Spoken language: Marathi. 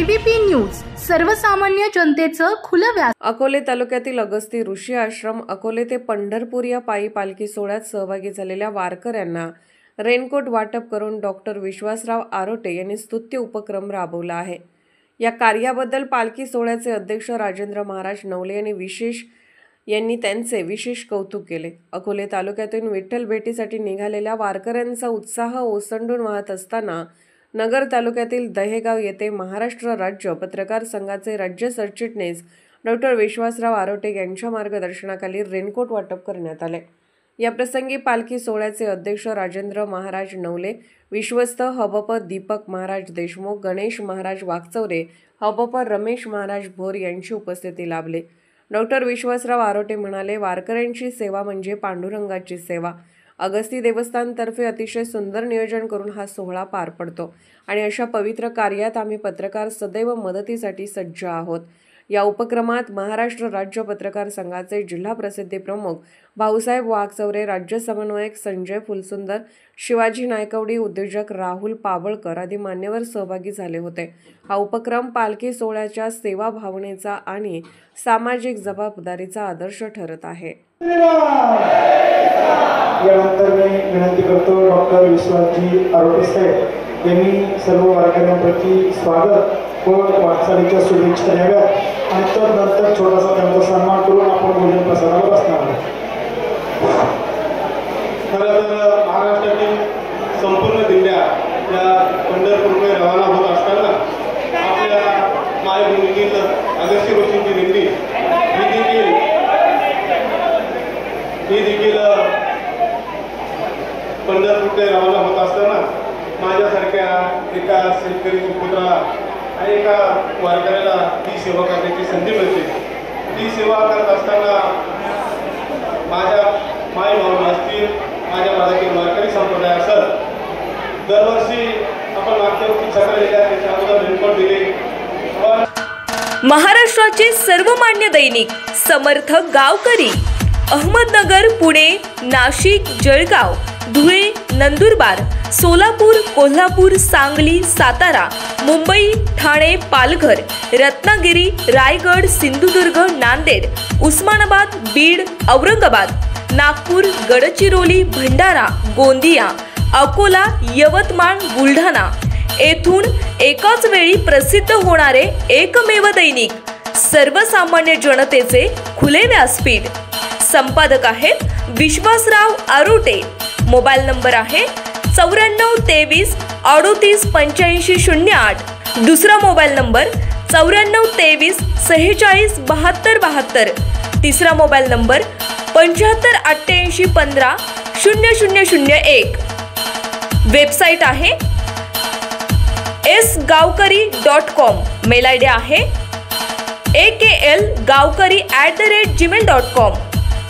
एबीपी न्यूज सर्वसामान्य जनतेचं खुलं व्यास। अकोले तालुक्यातील अगस्ती ऋषी आश्रम अकोले ते पंढरपूर या पायी पालखी सोहळ्यात सहभागी झालेल्या वारकऱ्यांना रेनकोट वाटप करून डॉक्टर विश्वासराव आरोटे यांनी स्तुत्य उपक्रम राबवला आहे। या कार्याबद्दल पालखी सोहळ्याचे अध्यक्ष राजेंद्र महाराज नवले यांनी त्यांचे विशेष कौतुक केले। अकोले तालुक्यातून विठ्ठल भेटीसाठी निघालेल्या वारकऱ्यांचा उत्साह ओसंडून वाहत असताना नगर तालुक्यातील दहेगाव येथे महाराष्ट्र राज्य पत्रकार संघाचे राज्य सरचिटणीस डॉक्टर विश्वासराव आरोटे यांच्या मार्गदर्शनाखाली रेनकोट वाटप करण्यात आले। या प्रसंगी पालखी सोहळ्याचे अध्यक्ष राजेंद्र महाराज नवले, विश्वस्त हबप दीपक महाराज देशमुख, गणेश महाराज वाकचौरे, हबप रमेश महाराज भोर यांची उपस्थिती लाभली। डॉक्टर विश्वासराव आरोटे म्हणाले, वारकऱ्यांची सेवा म्हणजे पांडुरंगाची सेवा। अगस्ती देवस्थानतर्फे अतिशय सुंदर नियोजन करून हा सोहळा पार पडतो आणि अशा पवित्र कार्यात आम्ही पत्रकार सदैव मदतीसाठी सज्ज आहोत। या उपक्रमात महाराष्ट्र राज्य पत्रकार संघाचे जिल्हा प्रसिद्धी प्रमुख भाऊसाहेब वाकचौरे, राज्य समन्वयक संजय फुलसुंदर, शिवाजी नायकवडी, उद्योजक राहुल पाबळकर आदी मान्यवर सहभागी झाले होते। हा उपक्रम पालखी सोहळ्याच्या सेवा भावनेचा आणि सामाजिक जबाबदारीचा आदर्श ठरत आहे। यानंतर मी विनंती करतो डॉक्टर विश्वासजी आरोटे साहेब यांनी सर्व वारकऱ्यांप्रती स्वागत व वाटचालीच्या शुभेच्छा द्याव्यात आणि तदनंतर छोटासा त्यांचा सन्मान करून आपण भोजन प्रसाराला बसणार आहोत। खरं तर महाराष्ट्रातील संपूर्ण दिंड्या या पंढरपूरकडे रवाना होत असताना आपल्या मायभूमीतील अगस्ती ऋषींची दिंडी ही देखील पंढरपूरकडे रवाना होत असताना माझ्यासारख्या एका शेतकरी पुत्राला आणि एका वारकऱ्याला ती सेवा करण्याची संधी मिळते। ती सेवा करत असताना माझ्या मायभावना असतील, माझ्या भागातील वारकरी संप्रदाय असेल, दरवर्षी आपण मागच्या वर्षी सकाळी गेल्या त्याच्या अगोदर रेनकोट दिले। महाराष्ट्राचे सर्वमान्य दैनिक समर्थ गावकरी अहमदनगर, पुणे, नाशिक, जळगाव, धुळे, नंदुरबार, सोलापूर, कोल्हापूर, सांगली, सातारा, मुंबई, ठाणे, पालघर, रत्नागिरी, रायगड, सिंधुदुर्ग, नांदेड, उस्मानाबाद, बीड, औरंगाबाद, नागपूर, गडचिरोली, भंडारा, गोंदिया, अकोला, यवतमाळ, बुलढाणा येथून एकाच वेळी प्रसिद्ध होणारे एकमेव दैनिक सर्वसामान्य जनतेचे खुले व्यासपीठ। संपादक आहेत विश्वासराव आरोटे। मोबाईल नंबर आहे 9423 38 85 08। दुसरा मोबाईल नंबर 9423 46 72 72। तिसरा मोबाईल नंबर 75 88 15 0001। वेबसाईट आहे sgavkari.com। मेल आयडी आहे akl gavkari@gmail.com।